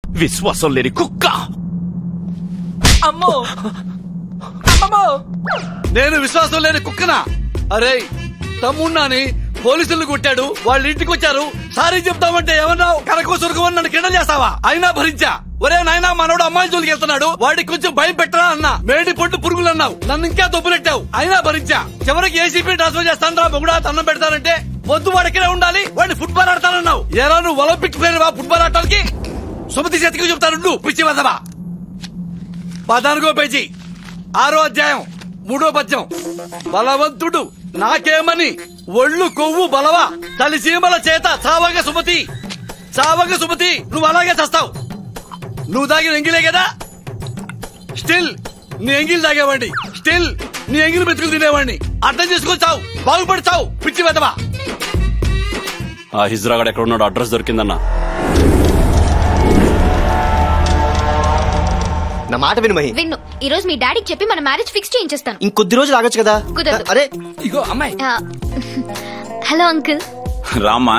విశ్వాసం లేని కుక్క. అమ్మో అమ్మమ్మో, నేను విశ్వాసం లేని కుక్కనా? అరే తమ్మున్నాని పోలీసులు కొట్టాడు, వాళ్ళ ఇంటికి వచ్చారు, సారీ చెప్తామంటే ఏమన్నావు? కరకోసరుకోమని నన్ను కిండ చేస్తావా? అయినా భరించా. ఒరే నాయనా, మనోడు అమ్మాయి జోలికి వెళ్తున్నాడు, వాడికి కొంచెం భయం పెట్టరా అన్నా. మేడి పొట్టు పురుగులు అన్నావు, నన్ను ఇంకా దొబ్బులెట్టావు. అయినా భరించా. చివరికి ఏసీపీ ట్రాన్స్ఫర్ చేస్తాను రా మొగుడా, అన్నం పెడతానంటే వద్దు, వాడు ఇక్కడే ఉండాలి, వాడిని ఫుట్బాల్ ఆడతానన్నావు. ఏరా నువ్వు ఒలింపిక్ ప్లేయర్ వా ఫుట్బాల్ ఆడటానికి? సుమతి చేతికి చెప్తాను పిచ్చి వదవా. 14వ పేజీ 6వ అధ్యాయం 3వ పద్యం. బలవంతుడు నాకేమని ఒళ్ళు కొవ్వు బలవా, తలిసీమల చేత చావగ సుమతి, చావగ సుమతి. నువ్వు అలాగే చస్తావు. నువ్వు తాగిన ఎంగిలే కదా, స్టిల్ నీ ఎంగిల్ తాగేవాడిని, స్టిల్ నీ ఎంగిల్ మెతుకులు తినేవాడిని. అర్థం చేసుకొని చావు, బాగుపడి చావు పిచ్చి వెదవా. ఆ హిజ్రాగాడు ఎక్కడ ఉన్నాడు? అడ్రస్ దొరికిందన్నా. నా మాట విను మహి. విన్ను. ఈ రోజు మీ డాడీకి చెప్పి మన మ్యారేజ్ ఫిక్స్ చేయించేస్తాను. ఇంకొద్ది రోజులు ఆగొచ్చు కదా. కుదరదు. అరే ఇగో అమ్మాయి. Hello uncle. రామ్మా.